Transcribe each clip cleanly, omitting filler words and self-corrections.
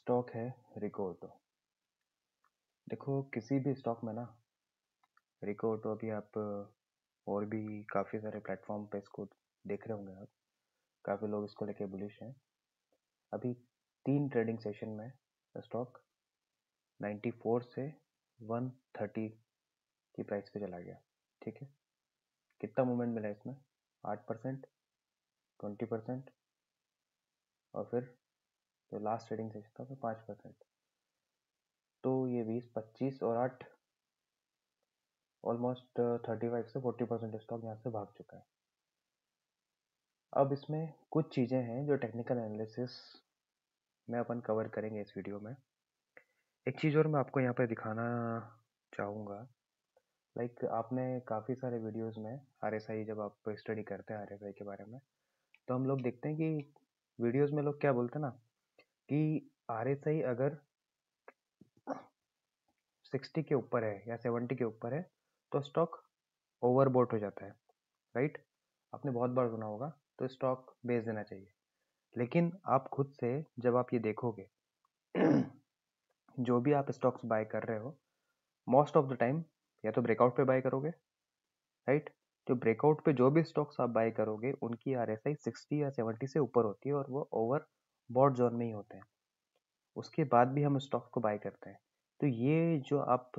Stock है रिकोर्टो। देखो किसी भी स्टॉक में ना रिकोर्टो अभी आप और भी काफ़ी सारे प्लेटफॉर्म पे इसको देख रहे होंगे आप। काफ़ी लोग इसको लेके बुलिश हैं। अभी 3 ट्रेडिंग सेशन में स्टॉक 94 से 130 की प्राइस पे चला गया। ठीक है, कितना मूवमेंट मिला इसमें? 8%, 20% और फिर जो लास्ट ट्रेडिंग सेशन था वो 5%। तो ये 20, 25 और 8 ऑलमोस्ट 35 से 40% स्टॉक यहाँ से भाग चुका है। अब इसमें कुछ चीज़ें हैं जो टेक्निकल एनालिसिस में अपन कवर करेंगे इस वीडियो में। एक चीज़ और मैं आपको यहाँ पे दिखाना चाहूँगा, लाइक आपने काफ़ी सारे वीडियोस में RSI, जब आप स्टडी करते हैं RSI के बारे में, तो हम लोग देखते हैं कि वीडियोस में लोग क्या बोलते हैं ना कि RSI अगर 60 के ऊपर है या 70 के ऊपर है तो स्टॉक ओवरबॉट हो जाता है, राइट? आपने बहुत बार सुना होगा, तो स्टॉक बेच देना चाहिए। लेकिन आप खुद से जब आप ये देखोगे जो भी आप स्टॉक्स बाय कर रहे हो, मोस्ट ऑफ द टाइम या तो ब्रेकआउट पे बाय करोगे, राइट? जो ब्रेकआउट पे जो भी स्टॉक्स आप बाय करोगे उनकी RSI 60 या 70 से ऊपर होती है और वो ओवर बॉट जोन में ही होते हैं। उसके बाद भी हम स्टॉक्स को बाय करते हैं। तो ये जो आप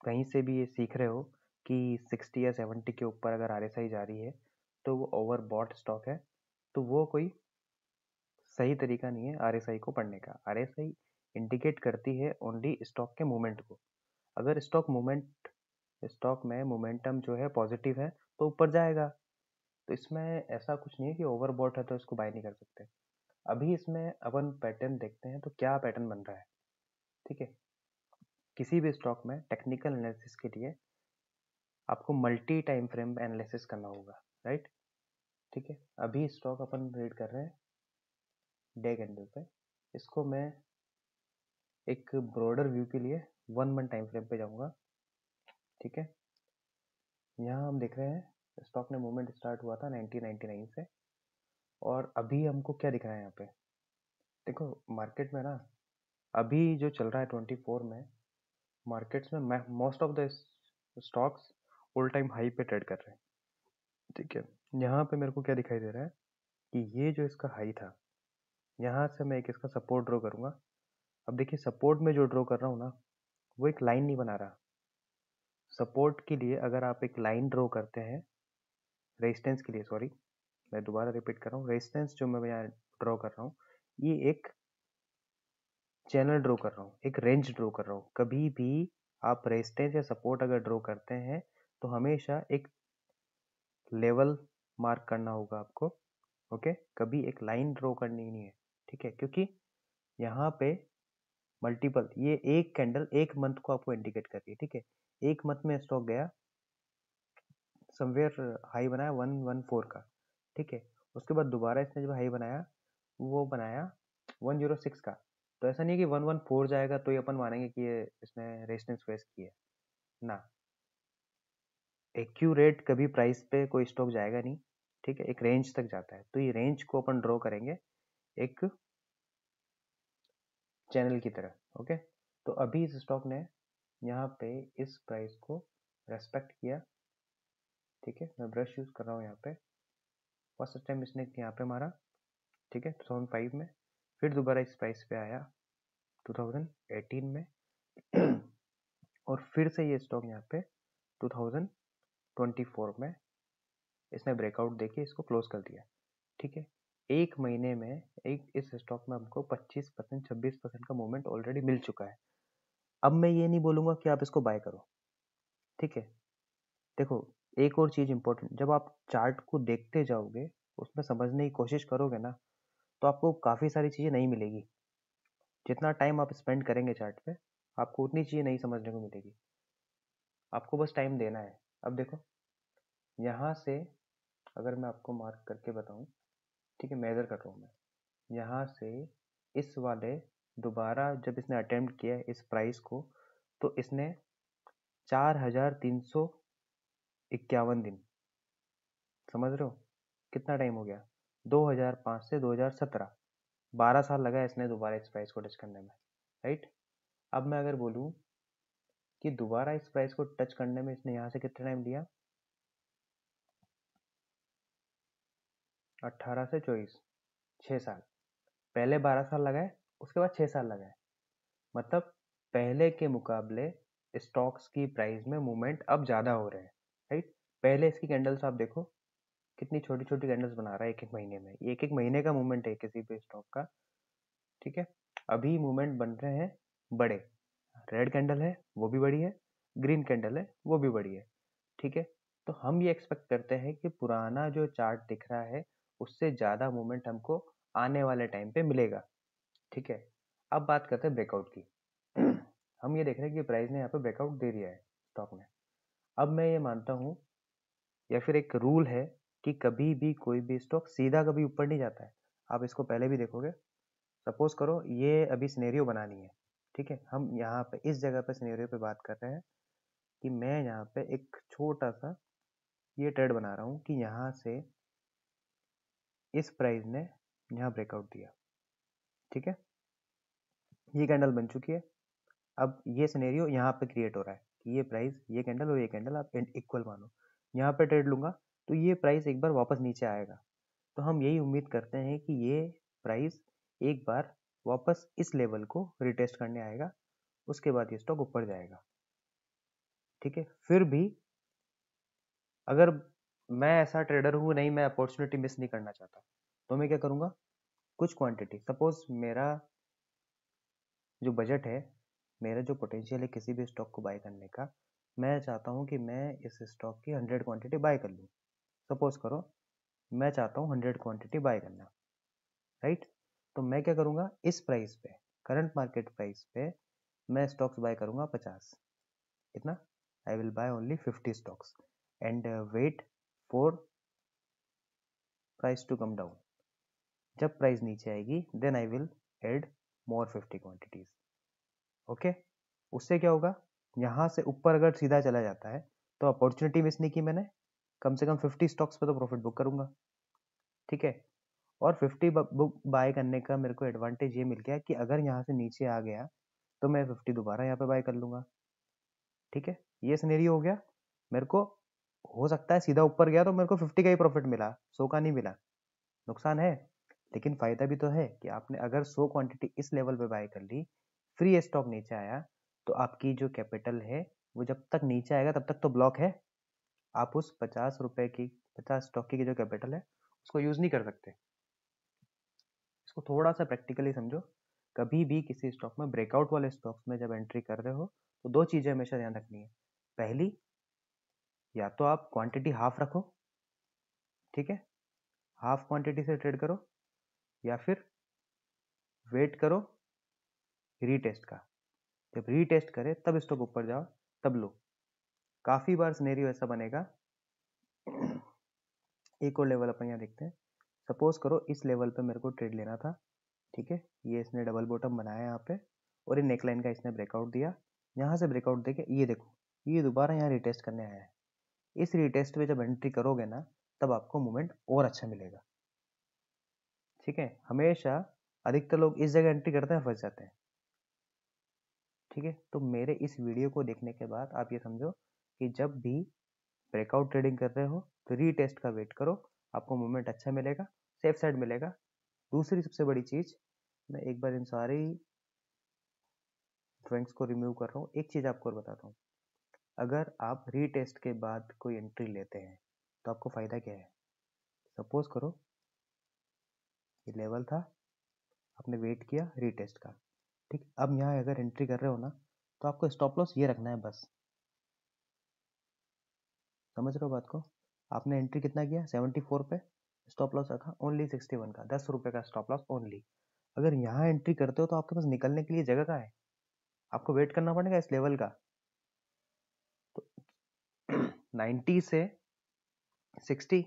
कहीं से भी ये सीख रहे हो कि 60 या 70 के ऊपर अगर RSI जा रही है तो वो ओवर बॉट स्टॉक है, तो वो कोई सही तरीका नहीं है RSI को पढ़ने का। RSI इंडिकेट करती है ओनली स्टॉक के मूवमेंट को। अगर स्टॉक में मोमेंटम जो है पॉजिटिव है तो ऊपर जाएगा। तो इसमें ऐसा कुछ नहीं है कि ओवरबॉट है तो इसको बाय नहीं कर सकते। अभी इसमें अपन पैटर्न देखते हैं, तो क्या पैटर्न बन रहा है। ठीक है, किसी भी स्टॉक में टेक्निकल एनालिसिस के लिए आपको मल्टी टाइम फ्रेम एनालिसिस करना होगा, राइट? ठीक है, अभी स्टॉक अपन रीड कर रहे हैं डे कैंडल पे। इसको मैं एक ब्रॉडर व्यू के लिए 1 मंथ टाइम फ्रेम पे जाऊंगा। ठीक है, यहाँ हम देख रहे हैं स्टॉक ने मूवमेंट स्टार्ट हुआ था 1999 से, और अभी हमको क्या दिख रहा है यहाँ पे। देखो मार्केट में ना अभी जो चल रहा है 24 में, मार्केट्स में most of the stocks all time high पे ट्रेड कर रहे हैं। ठीक है, यहाँ पे मेरे को क्या दिखाई दे रहा है कि ये जो इसका हाई था, यहाँ से मैं एक इसका सपोर्ट ड्रॉ करूंगा। अब देखिए सपोर्ट में जो ड्रॉ कर रहा हूँ ना, वो एक लाइन नहीं बना रहा। सपोर्ट के लिए अगर आप एक लाइन ड्रॉ करते हैं, रेजिस्टेंस के लिए, सॉरी मैं दोबारा रिपीट कर रहा हूँ, रेजिस्टेंस जो मैं यहाँ ड्रॉ कर रहा हूँ, ये एक चैनल ड्रॉ कर रहा हूँ, एक रेंज ड्रॉ कर रहा हूँ। कभी भी आप रेजिस्टेंस या सपोर्ट अगर ड्रॉ करते हैं तो हमेशा एक लेवल मार्क करना होगा आपको। ओके, कभी एक लाइन ड्रॉ करनी नहीं है। ठीक है, क्योंकि यहाँ पे मल्टीपल, ये एक कैंडल एक मंथ को आपको इंडिकेट कर रही है। ठीक है, एक मंथ में स्टॉक गया समवेयर, हाई बनाया 114 का। ठीक है, उसके बाद दोबारा इसने जब हाई बनाया वो बनाया 106 का। तो ऐसा नहीं है कि 114 जाएगा तो ही अपन मानेंगे कि ये इसने रेजिस्टेंस फेस की है ना। एक्यूरेट कभी प्राइस पे कोई स्टॉक जाएगा नहीं। ठीक है, एक रेंज तक जाता है, तो ये रेंज को अपन ड्रॉ करेंगे एक चैनल की तरह। ओके, तो अभी इस स्टॉक ने यहाँ पे इस प्राइस को रेस्पेक्ट किया। ठीक है, मैं ब्रश यूज कर रहा हूँ यहाँ पे। फर्स्ट टाइम इसने यहाँ पे मारा, ठीक है, 2005 में, फिर दोबारा इस प्राइस पे आया 2018 में और फिर से ये स्टॉक यहाँ पे 2024 में इसने ब्रेकआउट देके इसको क्लोज कर दिया। ठीक है, एक महीने में एक इस स्टॉक में हमको 25%, 26% का मूवमेंट ऑलरेडी मिल चुका है। अब मैं ये नहीं बोलूंगा कि आप इसको बाय करो। ठीक है, देखो एक और चीज इंपॉर्टेंट, जब आप चार्ट को देखते जाओगे, उसमें समझने की कोशिश करोगे ना, तो आपको काफी सारी चीजें नहीं मिलेगी। जितना टाइम आप स्पेंड करेंगे चार्ट पे, आपको उतनी चीजें नहीं समझने को मिलेगी। आपको बस टाइम देना है। अब देखो यहाँ से अगर मैं आपको मार्क करके बताऊं, ठीक है, मेजर कर रहा हूँ मैं यहाँ से इस वाले, दोबारा जब इसने अटेम्प्ट किया इस प्राइस को, तो इसने 4351 दिन, समझ रहे हो कितना टाइम हो गया, 2005 से 2017, 12 साल लगा इसने दोबारा इस प्राइस को टच करने में, राइट। अब मैं अगर बोलूँ कि दोबारा इस प्राइस को टच करने में इसने यहाँ से कितना टाइम लिया, 18 से 24, 6 साल। पहले 12 साल लगाए, उसके बाद 6 साल लगाए, मतलब पहले के मुकाबले स्टॉक्स की प्राइस में मूवमेंट अब ज़्यादा हो रहे हैं, राइट। पहले इसकी कैंडल्स आप देखो, कितनी छोटी छोटी कैंडल्स बना रहा है एक एक महीने में, एक एक महीने का मूवमेंट है किसी भी स्टॉक का, ठीक है। अभी मूवमेंट बन रहे हैं बड़े, रेड कैंडल है वो भी बड़ी है, ग्रीन कैंडल है वो भी बड़ी है, ठीक है। तो हम ये एक्सपेक्ट करते हैं कि पुराना जो चार्ट दिख रहा है उससे ज़्यादा मूवमेंट हमको आने वाले टाइम पे मिलेगा, ठीक है। अब बात करते हैं ब्रेकआउट की। हम ये देख रहे हैं कि प्राइस ने यहाँ पे ब्रेकआउट दे दिया है स्टॉक में। अब मैं ये मानता हूँ, या फिर एक रूल है, कि कभी भी कोई भी स्टॉक सीधा कभी ऊपर नहीं जाता है। आप इसको पहले भी देखोगे। सपोज करो ये अभी सिनेरियो बनानी है, ठीक है। हम यहाँ पे इस जगह पे सिनेरियो पे बात कर रहे हैं कि मैं यहाँ पे एक छोटा सा ये ट्रेड बना रहा हूँ कि यहाँ से इस प्राइस ने यहाँ ब्रेकआउट दिया, ठीक है। ये कैंडल बन चुकी है। अब ये सिनेरियो यहाँ पे क्रिएट हो रहा है कि ये प्राइस, ये कैंडल और ये कैंडल आप इक्वल मानो। यहाँ पे ट्रेड लूंगा तो ये प्राइस एक बार वापस नीचे आएगा, तो हम यही उम्मीद करते हैं कि ये प्राइस एक बार वापस इस लेवल को रिटेस्ट करने आएगा, उसके बाद ये स्टॉक ऊपर जाएगा, ठीक है। फिर भी अगर मैं ऐसा ट्रेडर हूँ नहीं, मैं अपॉर्चुनिटी मिस नहीं करना चाहता, तो मैं क्या करूँगा, कुछ क्वांटिटी, सपोज मेरा जो बजट है, मेरा जो पोटेंशियल है किसी भी स्टॉक को बाय करने का, मैं चाहता हूँ कि मैं इस स्टॉक की 100 क्वांटिटी बाय कर लूँ। सपोज करो मैं चाहता हूँ 100 क्वांटिटी बाय करना, राइट। तो मैं क्या करूँगा, इस प्राइस पे, करंट मार्केट प्राइस पे मैं स्टॉक्स बाय करूँगा 50, कितना, I will buy only 50 stocks and wait for price to come down. जब प्राइस नीचे आएगी then I will add more 50 quantities, okay. उससे क्या होगा, यहाँ से ऊपर अगर सीधा चला जाता है तो अपॉर्चुनिटी मिस नहीं की मैंने, कम से कम 50 स्टॉक्स पे तो प्रॉफिट बुक करूंगा, ठीक है। और 50 बुक बाय करने का मेरे को एडवांटेज ये मिल गया कि अगर यहाँ से नीचे आ गया तो मैं 50 दोबारा यहाँ पे बाय कर लूंगा, ठीक है। ये सिनेरियो हो गया। मेरे को हो सकता है सीधा ऊपर गया तो मेरे को 50 का ही प्रॉफिट मिला, 100 का नहीं मिला, नुकसान है। लेकिन फायदा भी तो है कि आपने अगर 100 क्वांटिटी इस लेवल पे बाय कर ली, फ्री स्टॉक नीचे आया, तो आपकी जो कैपिटल है वो जब तक नीचे आएगा तब तक तो ब्लॉक है। आप उस 50 रुपए की, 50 स्टॉक की जो कैपिटल है उसको यूज नहीं कर सकते। इसको थोड़ा सा प्रैक्टिकली समझो। कभी भी किसी स्टॉक में, ब्रेकआउट वाले स्टॉक्स में जब एंट्री कर रहे हो तो दो चीजें हमेशा ध्यान रखनी है। पहली, या तो आप क्वांटिटी हाफ रखो, ठीक है, हाफ क्वांटिटी से ट्रेड करो, या फिर वेट करो रीटेस्ट का। जब रीटेस्ट करे तब स्टॉक ऊपर जाओ, तब लो। काफी बार सिनेरियो ऐसा बनेगा। एक और लेवल अपन यहाँ देखते हैं। सपोज करो इस लेवल पे मेरे को ट्रेड लेना था, ठीक है। ये इसने डबल बॉटम बनाया यहाँ पे, और ये नेकलाइन का इसने ब्रेकआउट दिया। यहाँ से ब्रेकआउट देके ये देखो, ये दोबारा यहाँ रिटेस्ट करने आया है। इस रिटेस्ट पे जब एंट्री करोगे ना, तब आपको मूवमेंट और अच्छा मिलेगा, ठीक है। हमेशा अधिकतर लोग इस जगह एंट्री करते हैं, फंस जाते हैं, ठीक है। तो मेरे इस वीडियो को देखने के बाद आप ये समझो कि जब भी ब्रेकआउट ट्रेडिंग कर रहे हो तो रीटेस्ट का वेट करो, आपको मूवमेंट अच्छा मिलेगा, सेफ साइड मिलेगा। दूसरी सबसे बड़ी चीज, मैं एक बार इन सारी ड्राइंग्स को रिमूव कर रहा हूँ, एक चीज आपको और बताता हूँ। अगर आप रीटेस्ट के बाद कोई एंट्री लेते हैं तो आपको फायदा क्या है। सपोज करो ये लेवल था, आपने वेट किया रीटेस्ट का, ठीक। अब यहाँ अगर एंट्री कर रहे हो ना, तो आपको स्टॉप लॉस ये रखना है बस। समझ रहे हो बात को। आपने एंट्री कितना किया, 74 पे, स्टॉप लॉस रखा ओनली 61 का, 10 रुपए का स्टॉप लॉस ओनली। अगर यहाँ एंट्री करते हो तो आपके पास निकलने के लिए जगह कहाँ है, आपको वेट करना पड़ेगा इस लेवल का। तो 90 से 60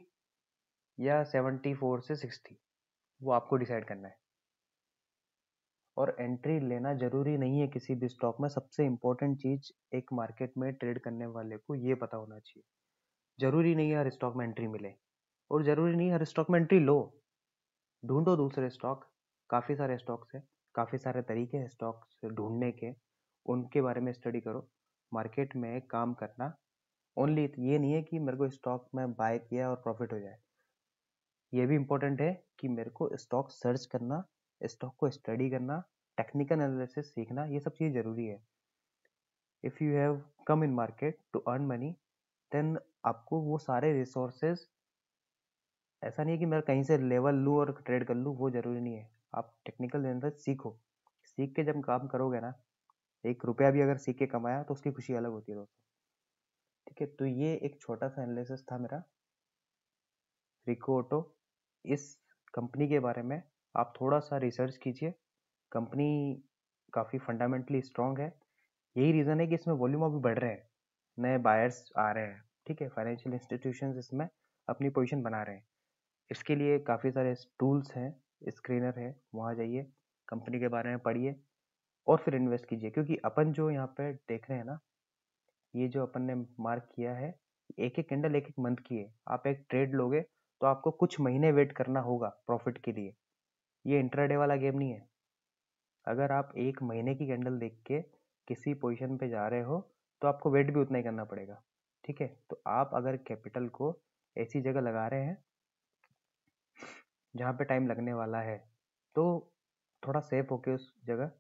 या 74 से 60, वो आपको डिसाइड करना है। और एंट्री लेना जरूरी नहीं है किसी भी स्टॉक में। सबसे इंपॉर्टेंट चीज एक मार्केट में ट्रेड करने वाले को ये पता होना चाहिए, जरूरी नहीं है हर स्टॉक में एंट्री मिले, और जरूरी नहीं है हर स्टॉक में एंट्री लो। ढूंढो दूसरे स्टॉक, काफ़ी सारे स्टॉक्स हैं, काफ़ी सारे तरीके हैं स्टॉक्स ढूंढने के, उनके बारे में स्टडी करो। मार्केट में काम करना ओनली ये नहीं है कि मेरे को स्टॉक में बाय किया और प्रॉफिट हो जाए, ये भी इम्पोर्टेंट है कि मेरे को स्टॉक सर्च करना, स्टॉक को स्टडी करना, टेक्निकल एनालिसिस सीखना, ये सब चीज़ ज़रूरी है। If you have come in market to earn money, then आपको वो सारे रिसोर्सेज, ऐसा नहीं है कि मैं कहीं से लेवल लूँ और ट्रेड कर लूँ, वो ज़रूरी नहीं है। आप टेक्निकल एनालिसिस सीखो, सीख के जब काम करोगे ना, 1 रुपया भी अगर सीख के कमाया तो उसकी खुशी अलग होती है दोस्तों। ठीक है, तो ये एक छोटा सा एनालिसिस था मेरा रिको ऑटो। इस कंपनी के बारे में आप थोड़ा सा रिसर्च कीजिए। कंपनी काफ़ी फंडामेंटली स्ट्रांग है, यही रीज़न है कि इसमें वॉल्यूम अभी बढ़ रहे हैं, नए बायर्स आ रहे हैं। ठीक है, फाइनेंशियल इंस्टीट्यूशंस इसमें अपनी पोजीशन बना रहे हैं। इसके लिए काफ़ी सारे टूल्स हैं, स्क्रीनर है, वहाँ जाइए, कंपनी के बारे में पढ़िए और फिर इन्वेस्ट कीजिए। क्योंकि अपन जो यहाँ पे देख रहे हैं ना, ये जो अपन ने मार्क किया है, एक एक कैंडल एक एक मंथ की है। आप एक ट्रेड लोगे तो आपको कुछ महीने वेट करना होगा प्रॉफिट के लिए, ये इंट्राडे वाला गेम नहीं है। अगर आप 1 महीने की कैंडल देख के किसी पोजीशन पे जा रहे हो तो आपको वेट भी उतना ही करना पड़ेगा। ठीक है, तो आप अगर कैपिटल को ऐसी जगह लगा रहे हैं जहाँ पे टाइम लगने वाला है, तो थोड़ा सेफ होके उस जगह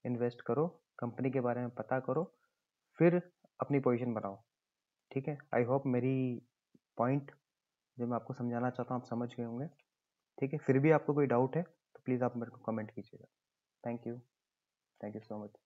इन्वेस्ट करो, कंपनी के बारे में पता करो, फिर अपनी पोजीशन बनाओ। ठीक है, आई होप मेरी पॉइंट जो मैं आपको समझाना चाहता हूँ आप समझ गए होंगे। ठीक है, फिर भी आपको कोई डाउट है तो प्लीज़ आप मेरे को कमेंट कीजिएगा। Thank you so much.